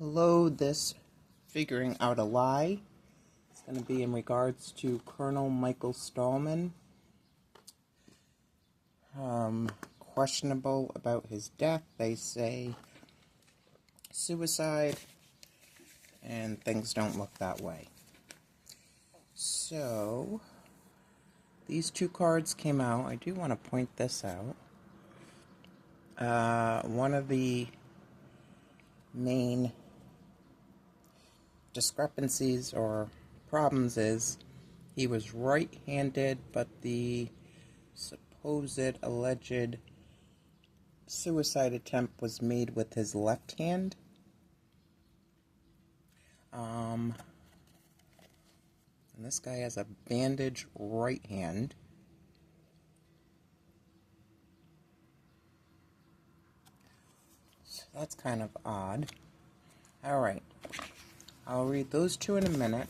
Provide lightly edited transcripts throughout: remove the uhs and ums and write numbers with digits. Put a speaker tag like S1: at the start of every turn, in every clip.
S1: Hello, this figuring out a lie. It's going to be in regards to Colonel Michael Stahlman. Questionable about his death. They say suicide, and things don't look that way. So, these two cards came out. I do want to point this out. One of the main discrepancies or problems is he was right-handed, but the supposed alleged suicide attempt was made with his left hand. And this guy has a bandaged right hand. So that's kind of odd. Alright, I'll read those two in a minute.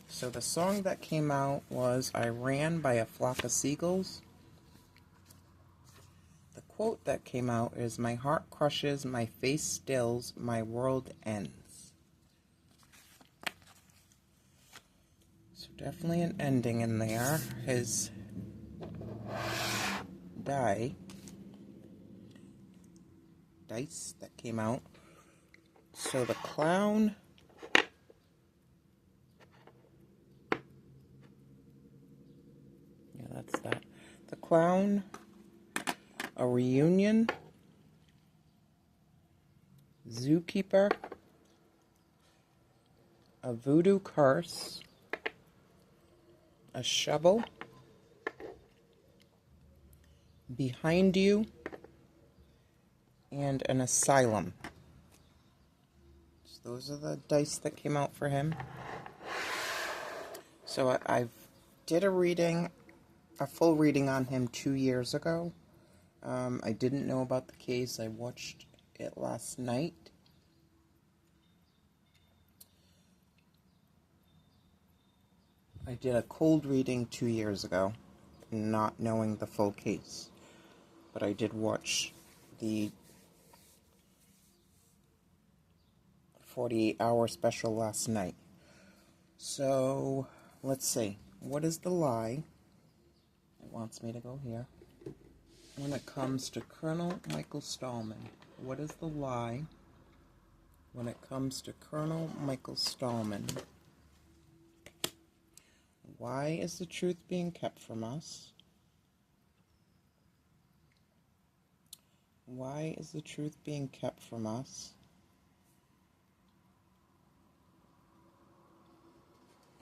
S1: So the song that came out was I Ran by a Flock of Seagulls. The quote that came out is, my heart crushes, my face stills, my world ends. So definitely an ending in there. His dice that came out. So the clown, yeah, that's that. The clown, a reunion, zookeeper, a voodoo curse, a shovel, behind you, and an asylum. So those are the dice that came out for him. So I did a full reading on him 2 years ago. I didn't know about the case. I watched it last night. I did a cold reading 2 years ago, not knowing the full case. But I did watch the 48-hour special last night. So, let's see. What is the lie? It wants me to go here. When it comes to Colonel Michael Stahlman, what is the lie when it comes to Colonel Michael Stahlman? Why is the truth being kept from us? Why is the truth being kept from us?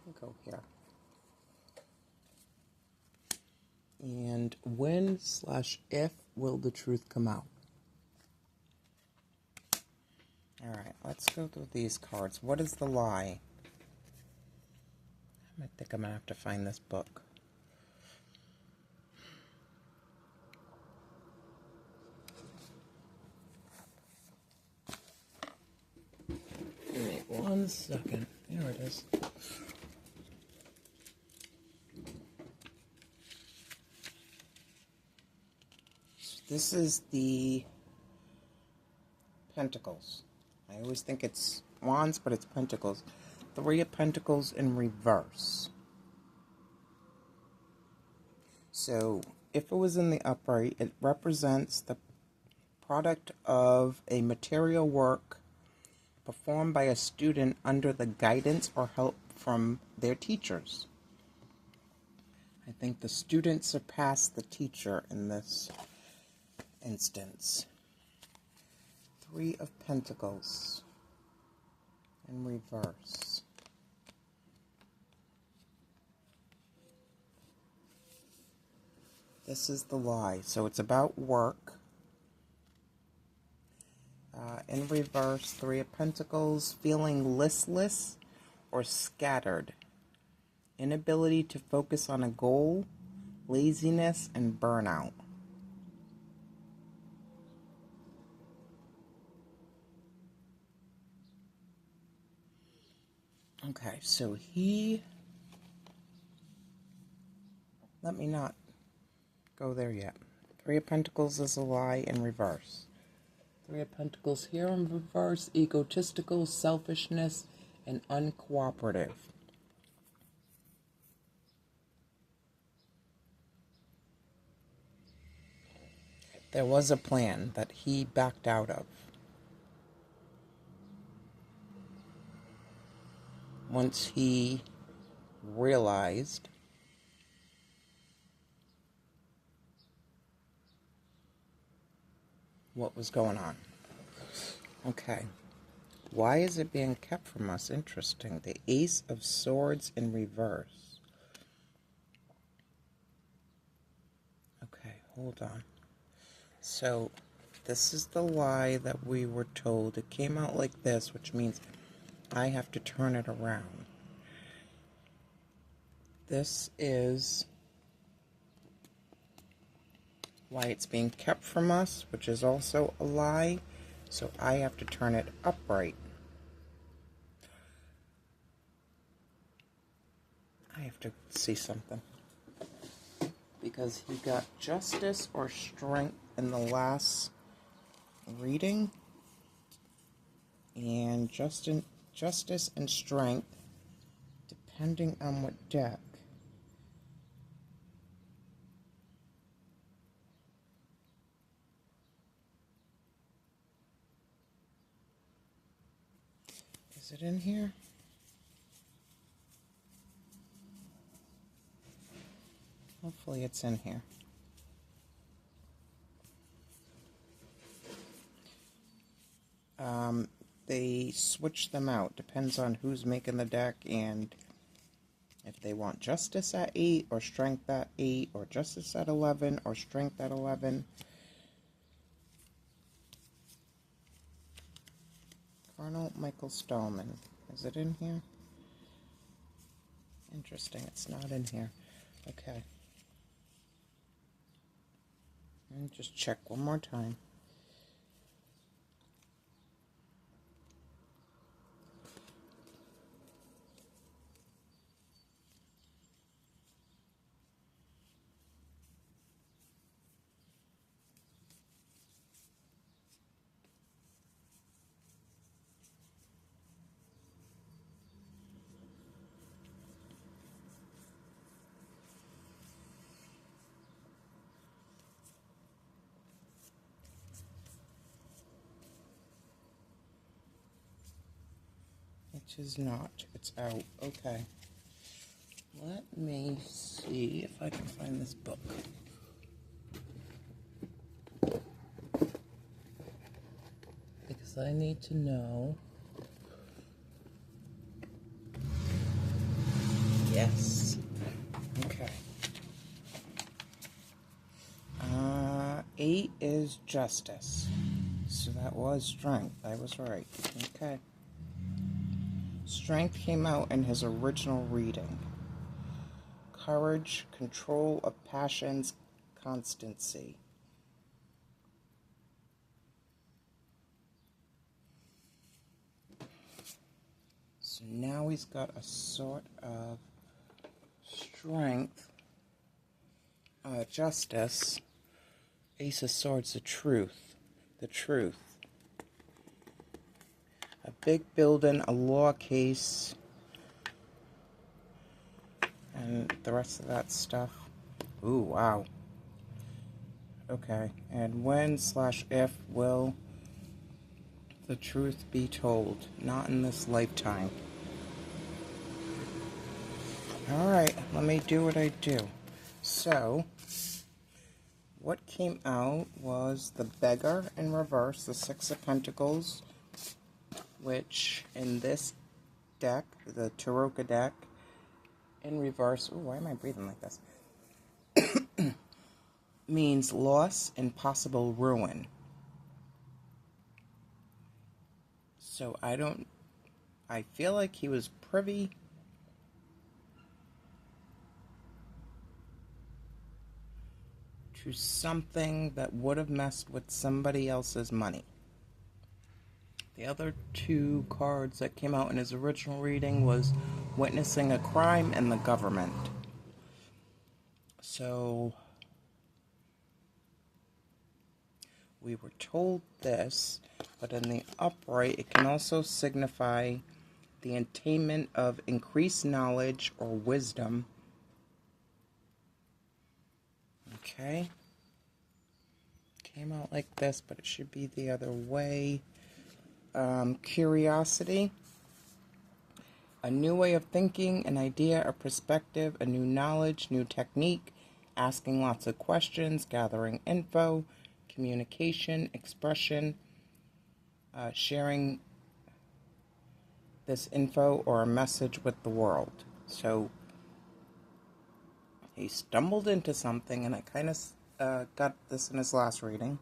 S1: I'll go here. And when/if will the truth come out? Alright, let's go through these cards. What is the lie? I think I'm going to have to find this book. Give me 1 second. There it is. This is the Pentacles. I always think it's Wands, but it's Pentacles. 3 of Pentacles in reverse. So, if it was in the upright, it represents the product of a material work performed by a student under the guidance or help from their teachers. I think the student surpassed the teacher in this instance. 3 of Pentacles in reverse. This is the lie. So it's about work. In reverse, 3 of Pentacles, feeling listless or scattered. Inability to focus on a goal, laziness, and burnout. Okay, so let me not go there yet. 3 of Pentacles is a lie in reverse. Three of Pentacles here in reverse, egotistical, selfishness, and uncooperative. There was a plan that he backed out of. Once he realized what was going on. Okay. Why is it being kept from us? Interesting. The Ace of Swords in reverse. Okay, hold on. So, this is the lie that we were told. It came out like this, which means I have to turn it around. This is why it's being kept from us, which is also a lie. So I have to turn it upright. I have to see something. Because he got justice or strength in the last reading. And justice and strength, depending on what deck. Is it in here? Hopefully it's in here. They switch them out. Depends on who's making the deck and if they want justice at 8 or strength at 8 or justice at 11 or strength at 11. Colonel Michael Stahlman. Is it in here? Interesting. It's not in here. Okay. Let me just check one more time. It is not. It's out. Okay. Let me see if I can find this book. Because I need to know. Yes. Okay. 8 is justice. So that was strength. I was right. Okay. Strength came out in his original reading. Courage, control of passions, constancy. So now he's got a sort of strength, justice. Ace of Swords, the truth. The truth. A big building, a law case, and the rest of that stuff. Ooh, wow. Okay, and when/if will the truth be told? Not in this lifetime. Alright, let me do what I do. So, what came out was the Beggar in reverse, the Six of Pentacles, which in this deck, the Taroka deck, in reverse, ooh, why am I breathing like this? Means loss and possible ruin. So I feel like he was privy to something that would have messed with somebody else's money. The other two cards that came out in his original reading was witnessing a crime and the government. So, we were told this, but in the upright, it can also signify the attainment of increased knowledge or wisdom. Okay. Came out like this, but it should be the other way. Curiosity. A new way of thinking, an idea, a perspective, a new knowledge, new technique, asking lots of questions, gathering info, communication, expression, sharing this info or a message with the world. So he stumbled into something, and I kind of got this in his last reading.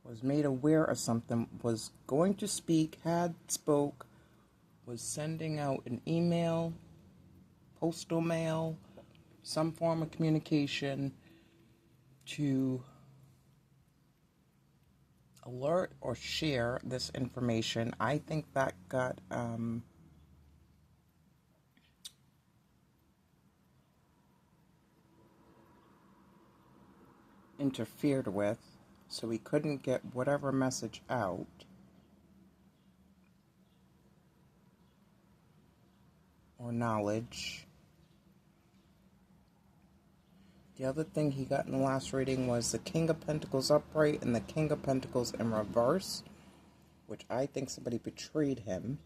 S1: Was made aware of something, was going to speak, had spoke, was sending out an email, postal mail, some form of communication to alert or share this information. I think that got interfered with, so we couldn't get whatever message out. Or knowledge. The other thing he got in the last reading was the King of Pentacles upright and the King of Pentacles in reverse, which I think somebody betrayed him.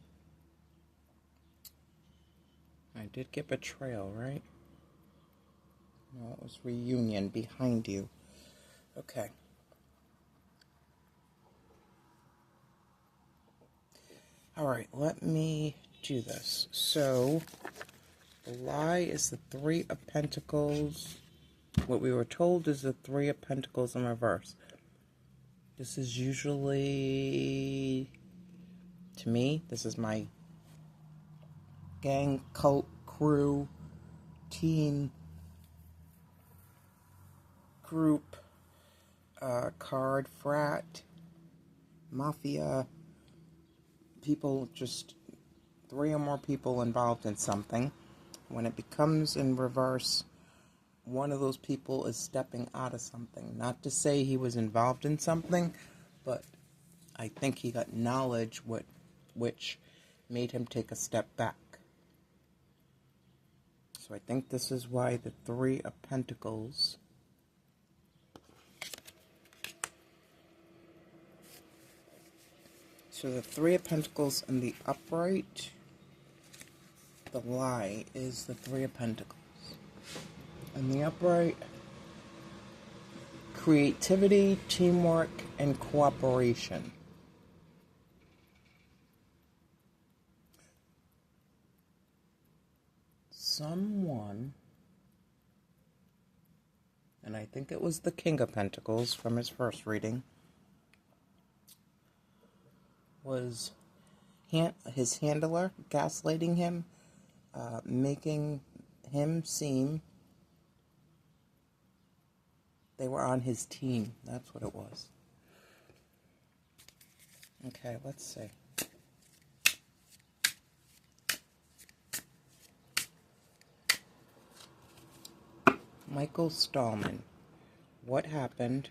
S1: I did get betrayal, right? No, it was reunion behind you. Okay. Alright, let me do this. So, the lie is the Three of Pentacles. What we were told is the Three of Pentacles in reverse. This is usually, to me, this is my gang, cult, crew, team, group, card, frat, mafia, people, just 3 or more people involved in something. When it becomes in reverse, one of those people is stepping out of something. Not to say he was involved in something, but I think he got knowledge which made him take a step back. So I think this is why the Three of Pentacles. So the Three of Pentacles in the upright, the lie is the Three of Pentacles. In the upright, creativity, teamwork, and cooperation. Someone, and I think it was the King of Pentacles from his first reading, was his handler gaslighting him, making him seem they were on his team. That's what it was. Okay, let's see. Michael Stahlman. What happened?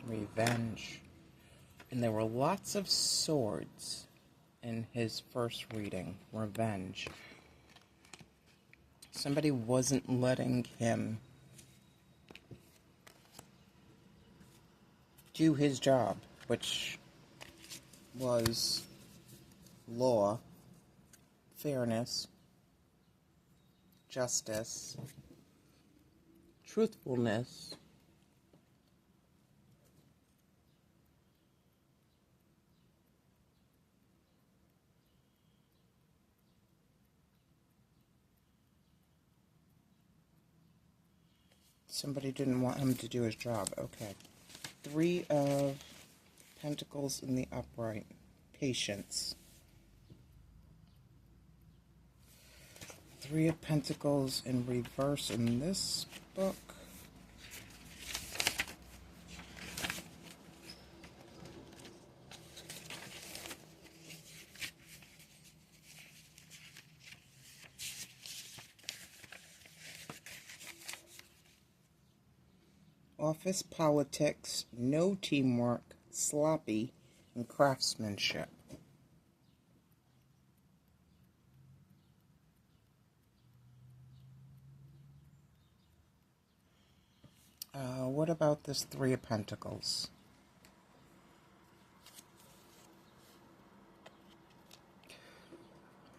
S1: Revenge. And there were lots of swords in his first reading. Revenge. Somebody wasn't letting him do his job, which was law, fairness, justice, truthfulness, somebody didn't want him to do his job. Okay. Three of Pentacles in the upright. Patience. Three of Pentacles in reverse in this book. Office politics, no teamwork, sloppy, and craftsmanship. What about this Three of Pentacles?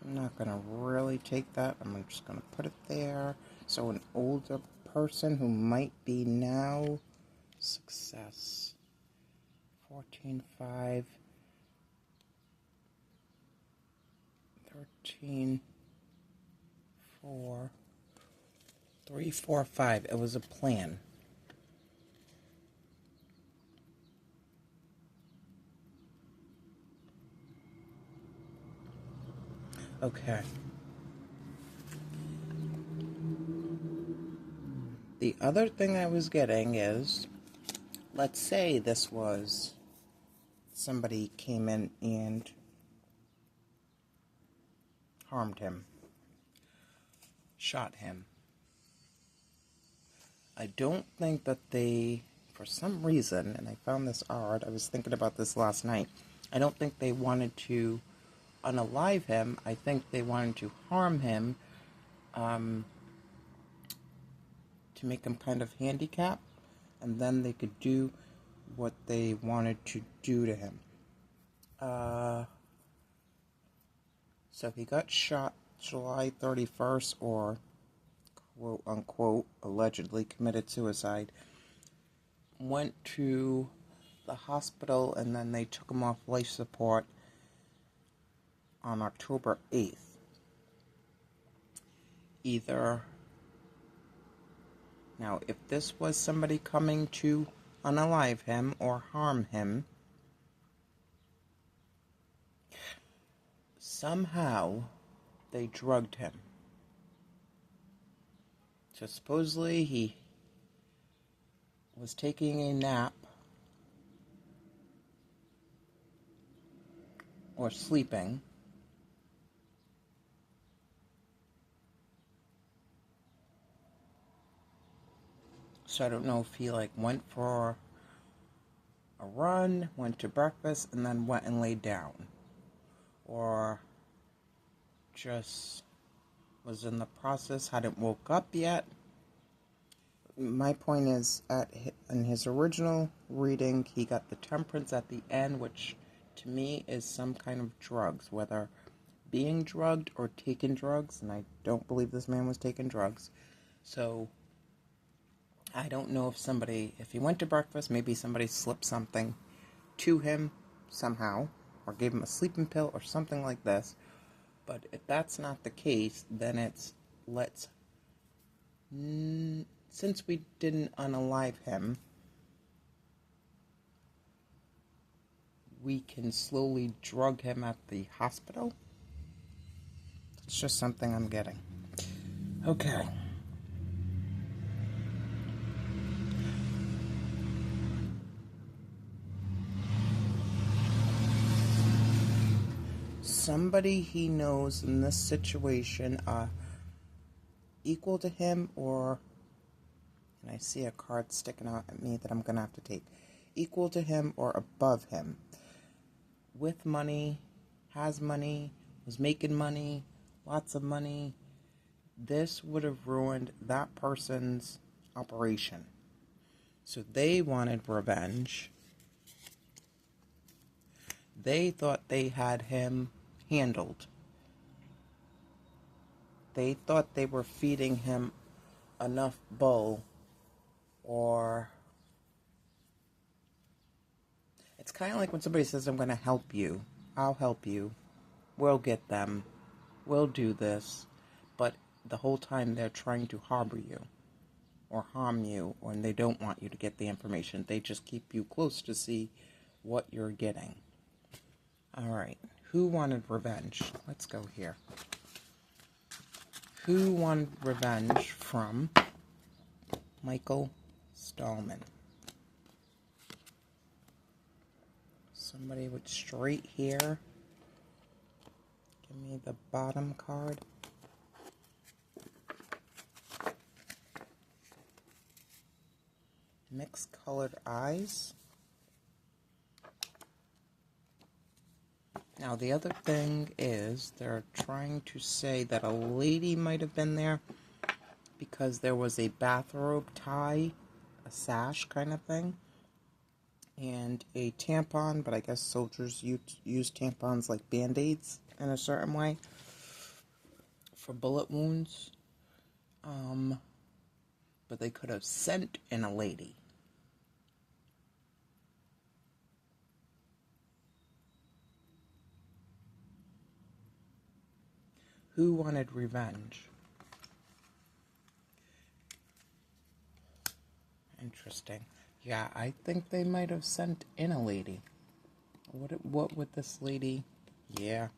S1: I'm not going to really take that. I'm just going to put it there. So an older person who might be now success. 14, 5, 13, 4, 3, 4, 5. It was a plan. Okay. The other thing I was getting is, let's say this was somebody came in and harmed him, shot him. I don't think that they, for some reason, and I found this odd, I was thinking about this last night, I don't think they wanted to unalive him. I think they wanted to harm him, to make him kind of handicapped, and then they could do what they wanted to do to him. So he got shot July 31st, or quote unquote allegedly committed suicide, went to the hospital, and then they took him off life support on October 8th. Either, now if this was somebody coming to unalive him or harm him, somehow they drugged him. So supposedly he was taking a nap or sleeping, so I don't know if he went for a run, went to breakfast, and then went and laid down, or just was in the process, hadn't woke up yet. My point is, in his original reading, he got the Temperance at the end, which to me is some kind of drugs, whether being drugged or taking drugs, and I don't believe this man was taking drugs. So I don't know if he went to breakfast, maybe somebody slipped something to him somehow, or gave him a sleeping pill or something like this. But if that's not the case, then it's, since we didn't unalive him, we can slowly drug him at the hospital. It's just something I'm getting. Okay. Somebody he knows in this situation, equal to him, or, and I see a card sticking out at me that I'm going to have to take, equal to him or above him, with money, has money, was making money, lots of money. This would have ruined that person's operation. So they wanted revenge. They thought they had him handled. They thought they were feeding him enough bull, or it's kind of like when somebody says, I'm going to help you, I'll help you, we'll get them, we'll do this, but the whole time they're trying to harbor you or harm you, and they don't want you to get the information. They just keep you close to see what you're getting. Alright, who wanted revenge? Let's go here. Who wanted revenge from Michael Stahlman? Somebody with straight hair. Give me the bottom card. Mixed colored eyes. Now, the other thing is they're trying to say that a lady might have been there because there was a bathrobe tie, a sash kind of thing, and a tampon, but I guess soldiers use tampons like Band-Aids in a certain way for bullet wounds. But they could have sent in a lady. Who wanted revenge? Interesting. Yeah, I think they might have sent in a lady. What would this lady... Yeah.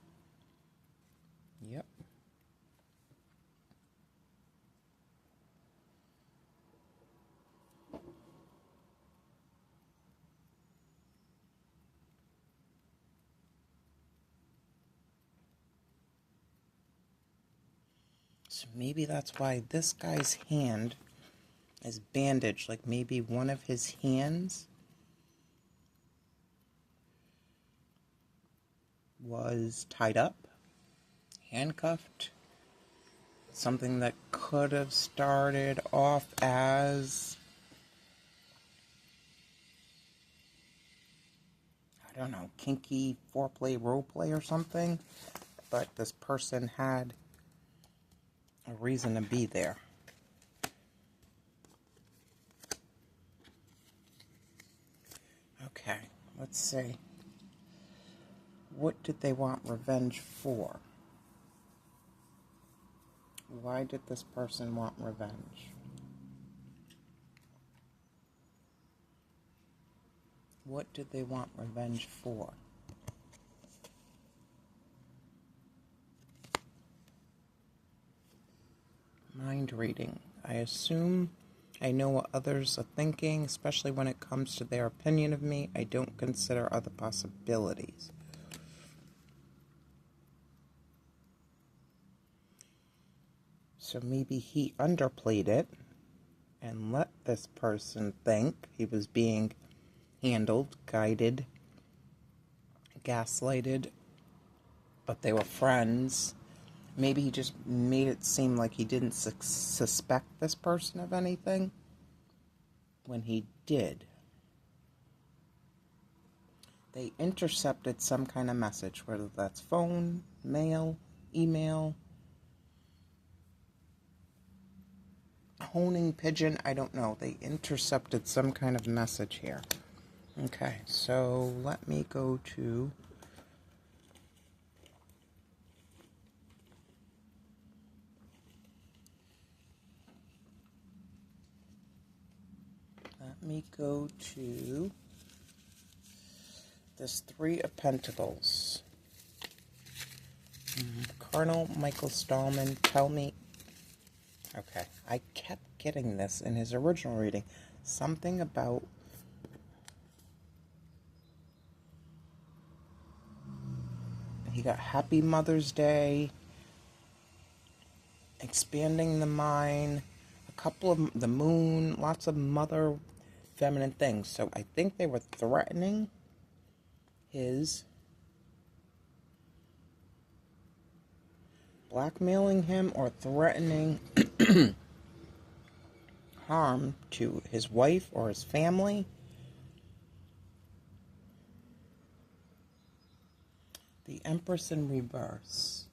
S1: Yep. So maybe that's why this guy's hand is bandaged. Like maybe one of his hands was tied up, handcuffed. Something that could have started off as, I don't know, kinky foreplay, roleplay or something. But this person had a reason to be there. Okay, let's see. What did they want revenge for? Why did this person want revenge? What did they want revenge for? Mind reading. I assume I know what others are thinking, especially when it comes to their opinion of me. I don't consider other possibilities. So maybe he underplayed it and let this person think he was being handled, guided, gaslighted, but they were friends. Maybe he just made it seem like he didn't suspect this person of anything when he did. They intercepted some kind of message, whether that's phone, mail, email, honing pigeon, I don't know. They intercepted some kind of message here. Okay, so let me go to this Three of Pentacles. Colonel Michael Stahlman, tell me. Okay, I kept getting this in his original reading. Something about he got Happy Mother's Day, expanding the mind, a couple of the moon, lots of mother feminine things. So I think they were threatening his, blackmailing him or threatening harm to his wife or his family. The Empress in reverse.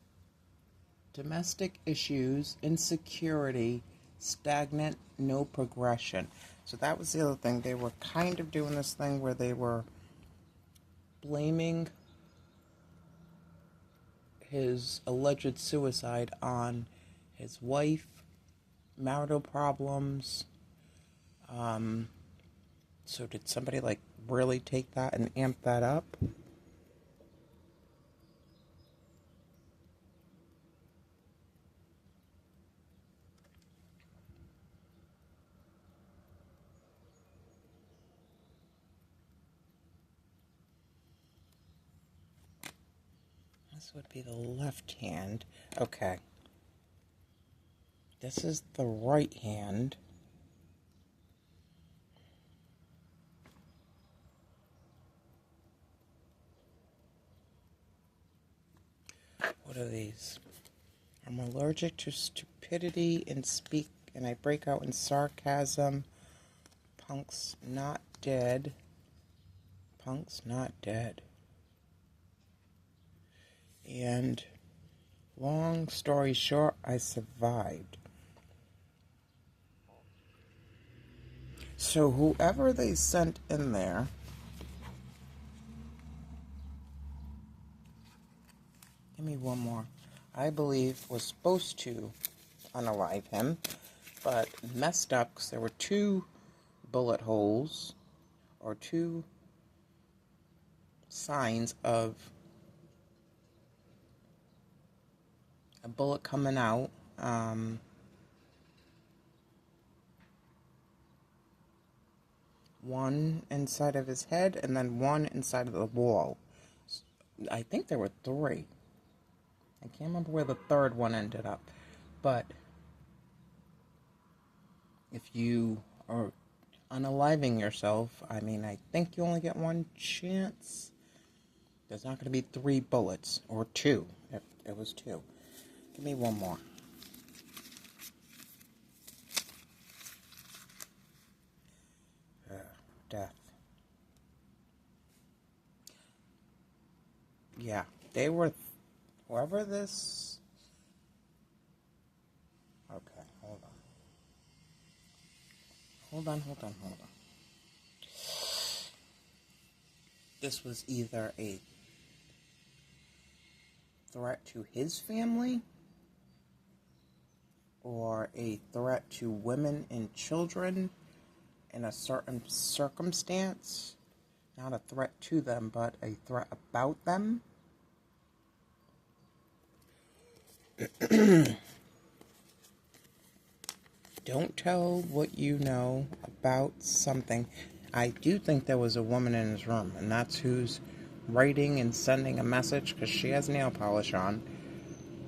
S1: Domestic issues, insecurity, stagnant, no progression. So that was the other thing. They were kind of doing this thing where they were blaming his alleged suicide on his wife, marital problems. So did somebody like really take that and amp that up? This would be the left hand. Okay. This is the right hand. are these? I'm allergic to stupidity and I break out in sarcasm. Punk's not dead. Punk's not dead. And long story short, I survived. So whoever they sent in there, give me one more, I believe was supposed to unalive him, but messed up because there were 2 bullet holes or 2 signs of a bullet coming out. One inside of his head and then one inside of the wall. I think there were 3. I can't remember where the 3rd one ended up. But if you are unaliving yourself, I mean, I think you only get one chance. There's not going to be 3 bullets. Or 2. It was 2. Give me one more. Death. Yeah, they were... Whoever this... Okay, hold on. Hold on. This was either a threat to his family or a threat to women and children in a certain circumstance. Not a threat to them, but a threat about them. Don't tell what you know about something. I do think there was a woman in his room, and that's who's writing and sending a message, because she has nail polish on.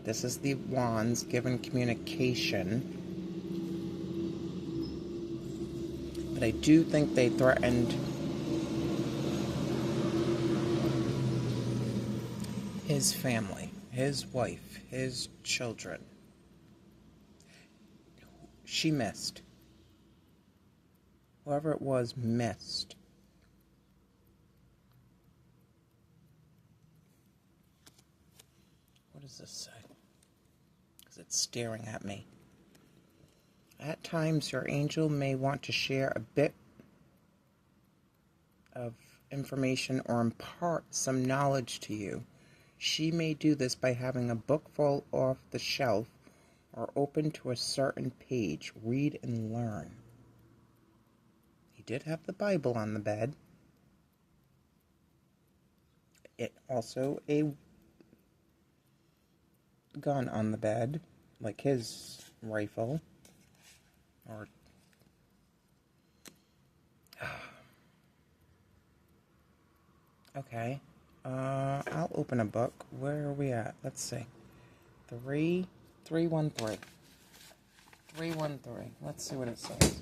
S1: This is the wands given communication. But I do think they threatened his family, his wife, his children. She missed. Whoever it was missed. What does this say? Because it's staring at me. At times, your angel may want to share a bit of information or impart some knowledge to you. She may do this by having a book fall off the shelf or open to a certain page. Read and learn. He did have the Bible on the bed. It also a gun on the bed, like his rifle. Or okay. I'll open a book. Where are we at? Let's see. 313. 313. Let's see what it says.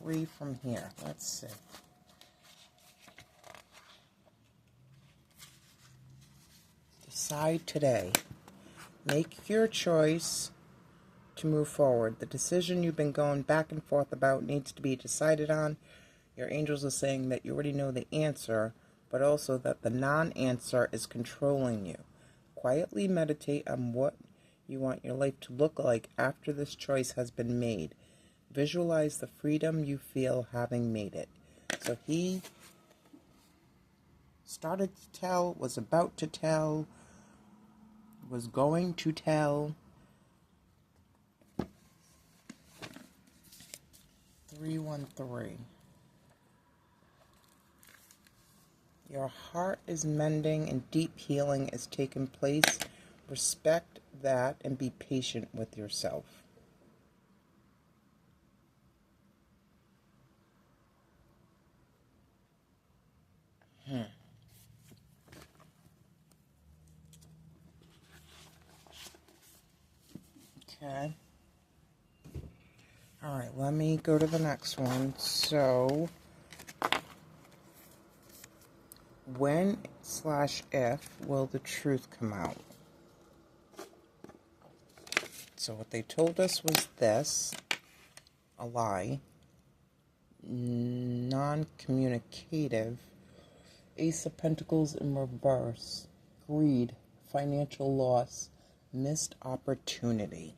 S1: Three from here. Let's see. Decide today. Make your choice to move forward. The decision you've been going back and forth about needs to be decided on. Your angels are saying that you already know the answer, but also that the non-answer is controlling you. Quietly meditate on what you want your life to look like after this choice has been made. Visualize the freedom you feel having made it. So he started to tell, was about to tell, was going to tell. 313. Your heart is mending and deep healing is taking place. Respect that and be patient with yourself. Okay. All right, let me go to the next one. So, when/if will the truth come out? So what they told us was this, a lie, non-communicative, Ace of Pentacles in reverse, greed, financial loss, missed opportunity.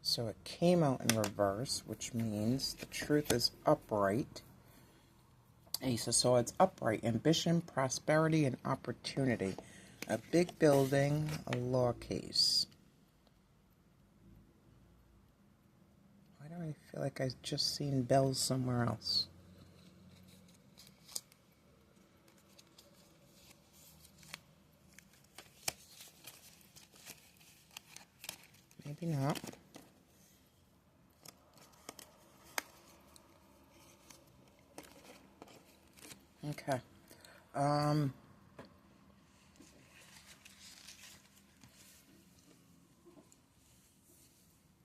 S1: So it came out in reverse, which means the truth is upright. Ace of Swords, upright, ambition, prosperity, and opportunity. A big building, a law case. Why do I feel like I've just seen bells somewhere else? Maybe not. Okay.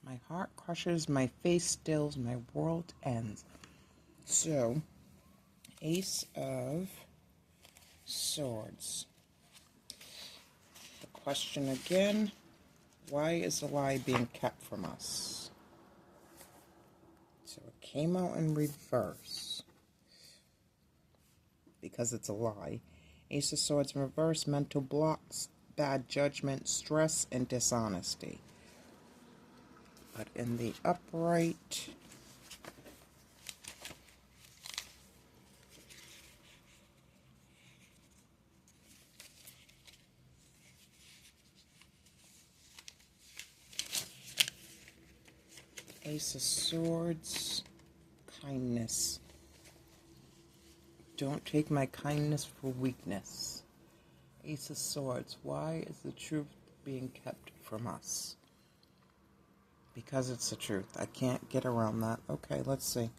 S1: My heart crushes, my face stills, my world ends. So, Ace of Swords. The question again, why is the lie being kept from us? So it came out in reverse because it's a lie. Ace of Swords in reverse, mental blocks, bad judgment, stress, and dishonesty. But in the upright, Ace of Swords, kindness. Don't take my kindness for weakness. Ace of Swords, why is the truth being kept from us? Because it's the truth. I can't get around that. Okay, let's see.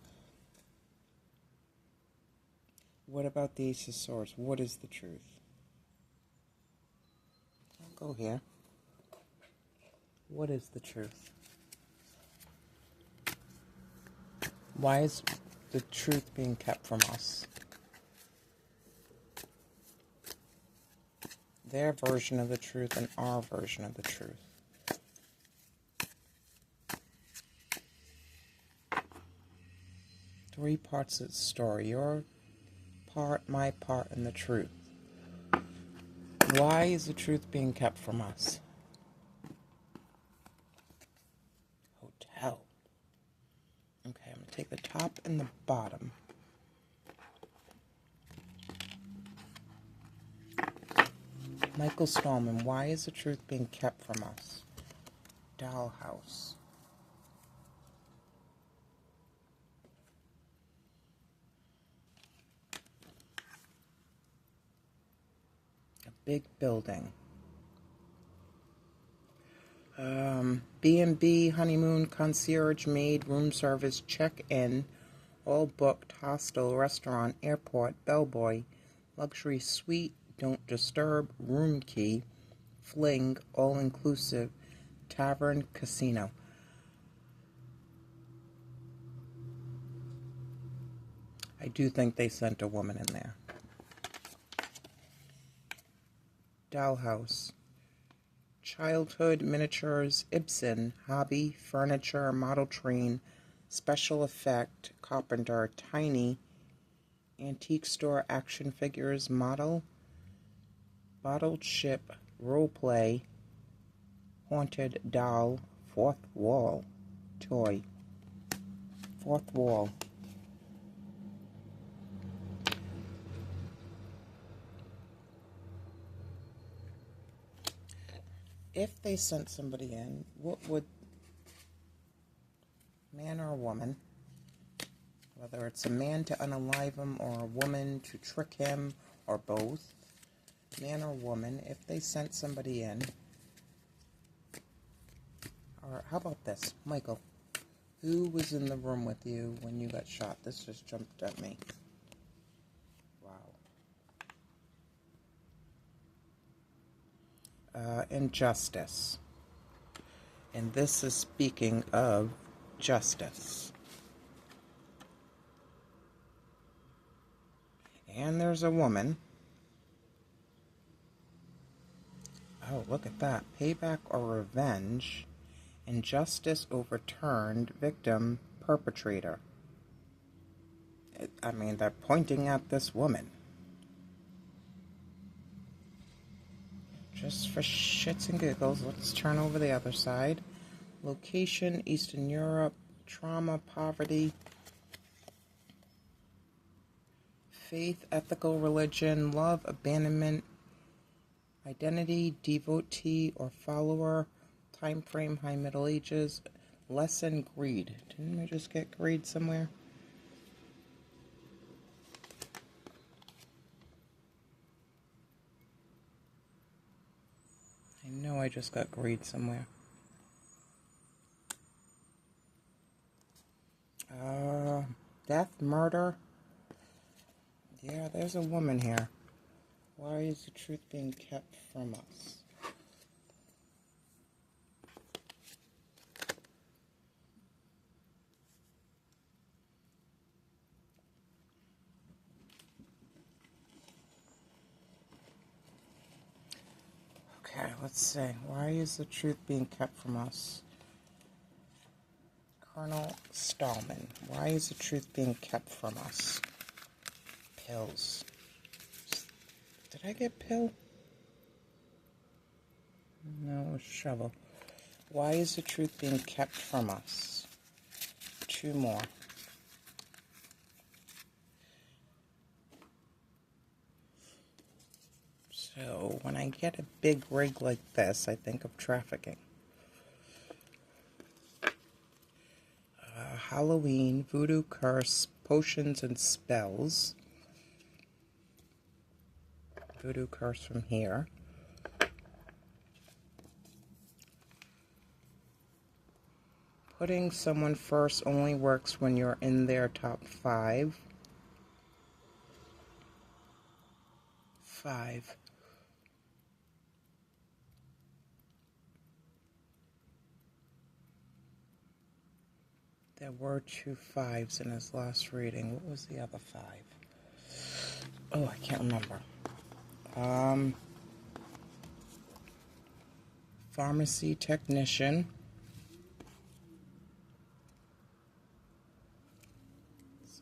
S1: What about the Ace of Swords? What is the truth? I'll go here. What is the truth? Why is the truth being kept from us? Their version of the truth and our version of the truth. Three parts of the story. Your part, my part, and the truth. Why is the truth being kept from us? Hotel. Okay, I'm going to take the top and the bottom. Michael Stahlman, why is the truth being kept from us? Dollhouse. A big building. B&B, honeymoon, concierge, maid, room service, check-in, all booked, hostel, restaurant, airport, bellboy, luxury suite, don't disturb, room key, fling, all-inclusive, tavern, casino. I do think they sent a woman in there. Dollhouse. Childhood, miniatures, Ibsen, hobby, furniture, model train, special effect, carpenter, tiny, antique store, action figures, model, bottled ship, role play, haunted doll, fourth wall, toy, fourth wall. If they sent somebody in, what would, man or a woman, whether it's a man to unalive him or a woman to trick him or both, man or woman, if they sent somebody in, or how about this, Michael, who was in the room with you when you got shot? This just jumped at me. Wow. injustice. And this is speaking of justice. And there's a woman. Oh, look at that. Payback or revenge. Injustice overturned. Victim, perpetrator. I mean, they're pointing at this woman. Just for shits and giggles, let's turn over the other side. Location, Eastern Europe. Trauma, poverty. Faith, ethical religion, love, abandonment. Identity, devotee or follower. Time frame, high Middle Ages. Lesson, greed. Didn't we just get greed somewhere? I know I just got greed somewhere. Death, murder. Yeah, there's a woman here. Why is the truth being kept from us? Okay, let's see. Why is the truth being kept from us? Colonel Stahlman. Why is the truth being kept from us? Pills. Did I get pill? No, it was shovel. Why is the truth being kept from us? 2 more. So, when I get a big rig like this, I think of trafficking. Halloween, voodoo curse, potions and spells. Voodoo curse from here. Putting someone first only works when you're in their top 5. 5. There were 2 5s in his last reading. What was the other 5? Oh, I can't remember. Pharmacy technician.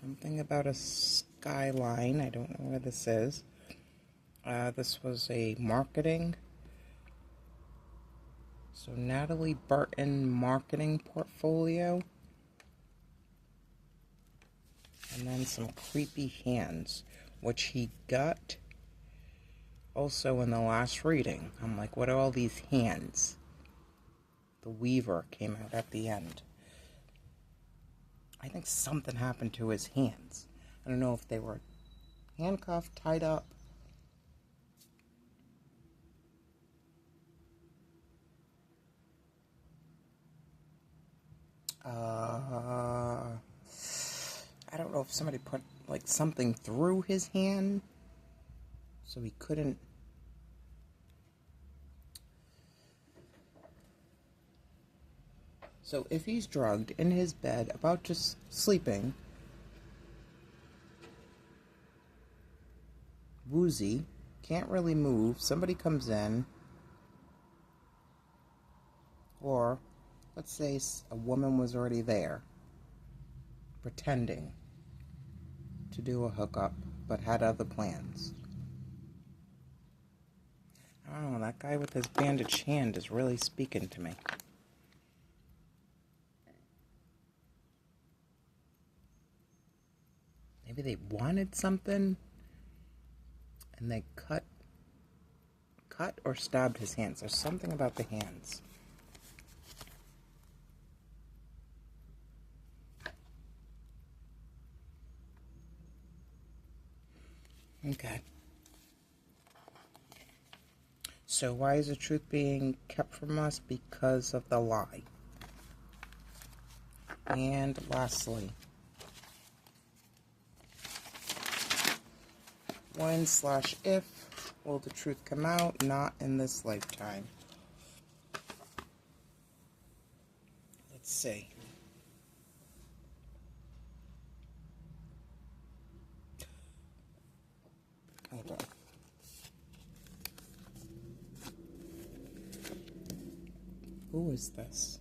S1: Something about a skyline. I don't know where this is. This was a marketing. So Natalie Burton marketing portfolio. And then some creepy hands, which he got also in the last reading. I'm like, what are all these hands? The Weaver came out at the end. I think something happened to his hands. I don't know if they were handcuffed, tied up. I don't know if somebody put like something through his hand so he couldn't. So if he's drugged in his bed, about just sleeping, woozy, can't really move, somebody comes in, or let's say a woman was already there, pretending to do a hookup, but had other plans. I don't know, that guy with his bandaged hand is really speaking to me. Maybe they wanted something, and they cut or stabbed his hands. There's something about the hands. Okay. So why is the truth being kept from us? Because of the lie. And lastly, when/if Will the truth come out? Not in this lifetime. Let's see. Hold on. Who is this?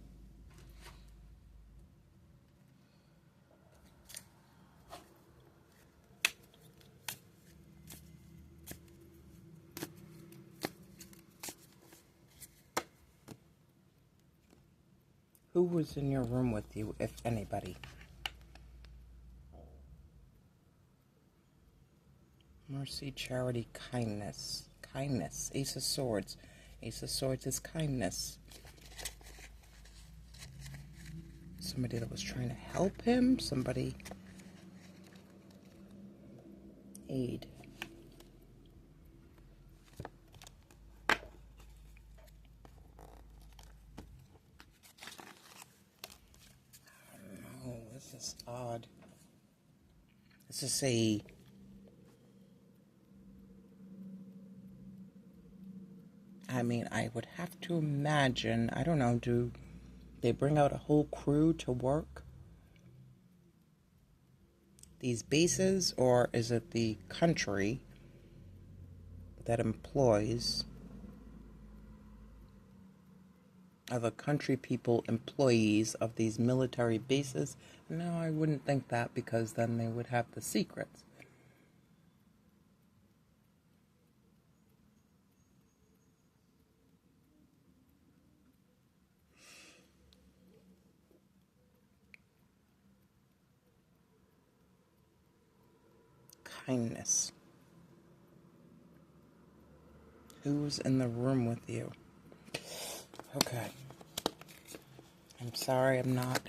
S1: Who was in your room with you, if anybody? Mercy, charity, kindness. Kindness. Ace of Swords. Ace of Swords is kindness. Somebody that was trying to help him. Somebody. Aid. This is odd. This is a... I mean, I would have to imagine, I don't know, do they bring out a whole crew to work these bases, or is it the country that employs, are the country people employees of these military bases? No, I wouldn't think that, because then they would have the secrets. Kindness. Who's in the room with you? Okay. I'm sorry I'm not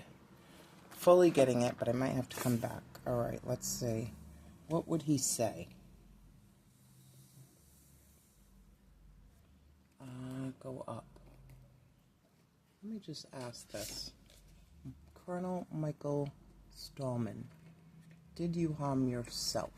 S1: fully getting it, but I might have to come back. All right, let's see. What would he say? Go up. Let me just ask this. Colonel Michael Stahlman, did you harm yourself?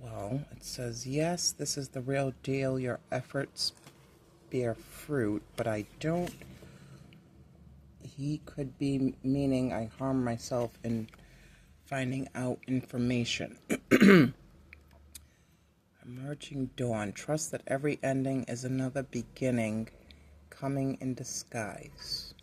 S1: Well, it says, yes, this is the real deal. Your efforts bear fruit, but I don't... He could be meaning I harm myself in finding out information. Emerging dawn. Trust that every ending is another beginning coming in disguise.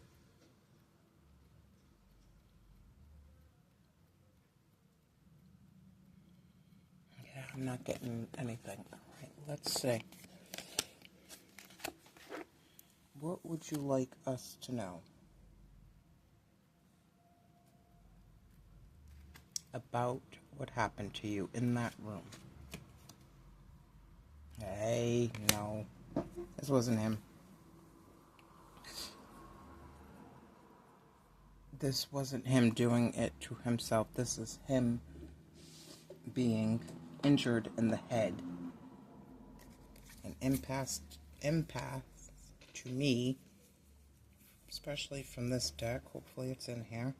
S1: Yeah, I'm not getting anything. All right, let's see. What would you like us to know about what happened to you in that room? Hey, no. This wasn't him. This wasn't him doing it to himself. This is him being injured in the head. An empath to me, especially from this deck. Hopefully it's in here.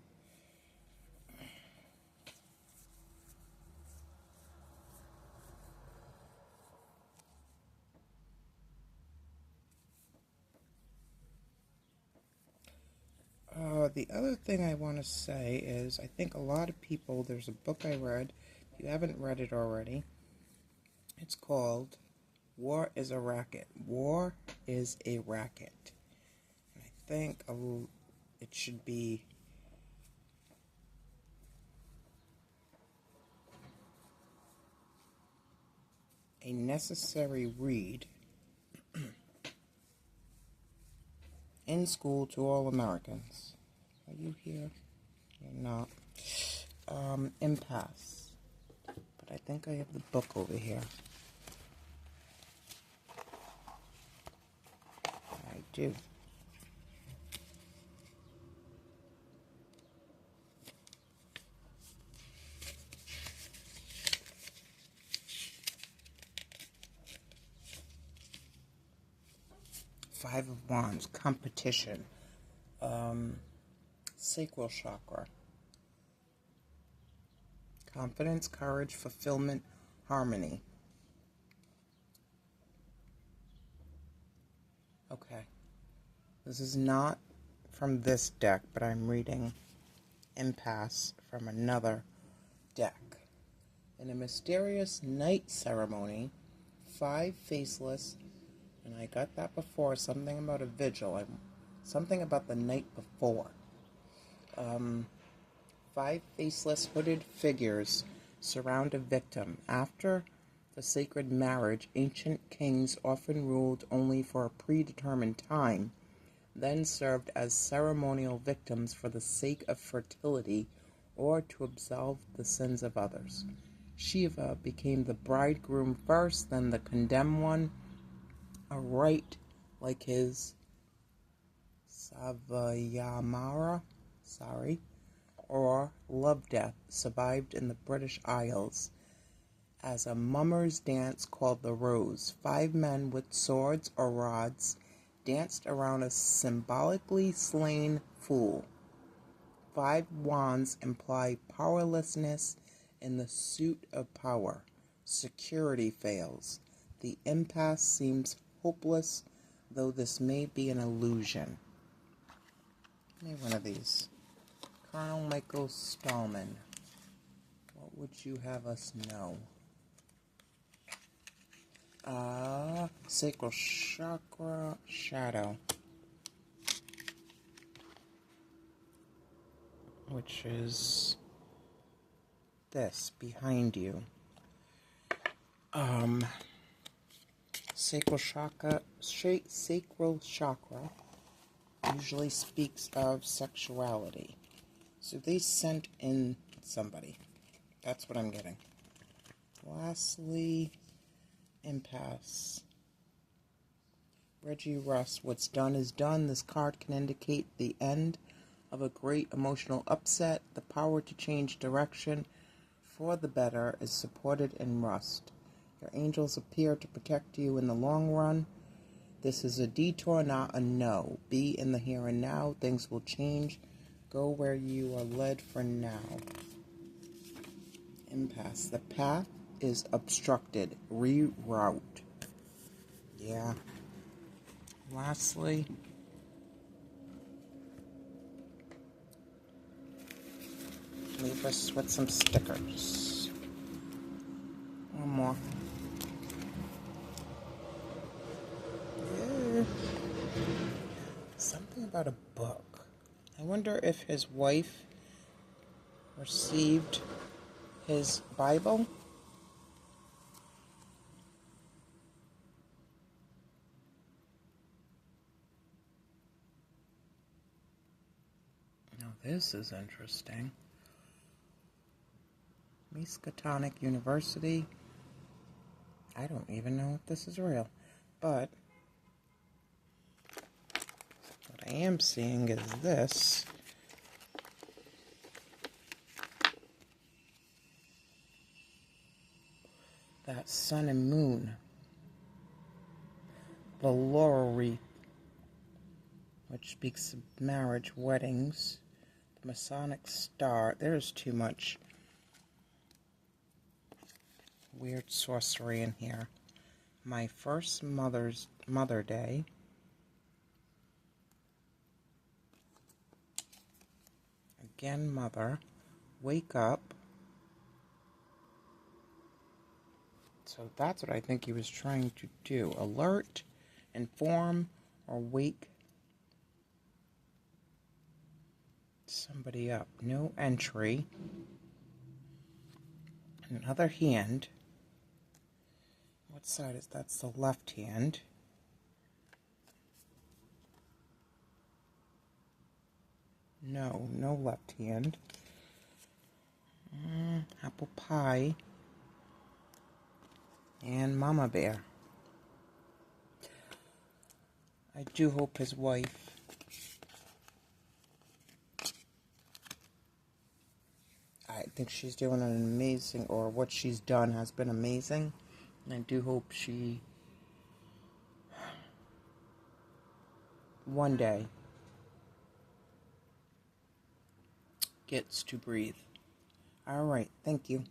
S1: The other thing I want to say is I think a lot of people, there's a book I read, if you haven't read it already, it's called War is a Racket. War is a Racket. And I think it should be a necessary read in school to all Americans. Are you here? You're not. Impasse. But I think I have the book over here. I do. Five of Wands, competition, sacral chakra, confidence, courage, fulfillment, harmony. Okay. This is not from this deck, but I'm reading Impasse from another deck. In a mysterious night ceremony, 5 faceless, and I got that before, something about a vigil, something about the night before. 5 faceless hooded figures surround a victim. After the sacred marriage, ancient kings often ruled only for a predetermined time, then served as ceremonial victims for the sake of fertility or to absolve the sins of others. Shiva became the bridegroom first, then the condemned one. A rite like his Savayamara, or love death survived in the British Isles as a mummers' dance called the Rose. 5 men with swords or rods danced around a symbolically slain fool. 5 wands imply powerlessness in the suit of power. Security fails. The impasse seems hopeless, though this may be an illusion. Give me one of these. Colonel Michael Stahlman. What would you have us know? Sacral chakra shadow. Which is this behind you. Sacral chakra usually speaks of sexuality. So they sent in somebody. That's what I'm getting. Lastly, impasse. Reggie Russ, what's done is done. This card can indicate the end of a great emotional upset. The power to change direction for the better is supported in Rust. Your angels appear to protect you in the long run. This is a detour, not a no. Be in the here and now. Things will change. Go where you are led for now. Impasse. The path is obstructed. Reroute. Yeah. Lastly, leave us with some stickers. One more. Yeah. Something about a book. I wonder if his wife received his Bible. Now this is interesting. Miskatonic University. I don't even know if this is real, but what I am seeing is this. That sun and moon. The laurel wreath, which speaks of marriage, weddings. The Masonic star. There's too much weird sorcery in here. My first Mother Day. Again, mother. Wake up. So that's what I think he was trying to do. Alert, inform, or wake somebody up. No entry. Another hand. What side is that? That's the left hand. No left hand. Apple pie. And Mama Bear. I do hope his wife I think she's doing an amazing, or what she's done has been amazing. And I do hope she one day gets to breathe. All right, thank you.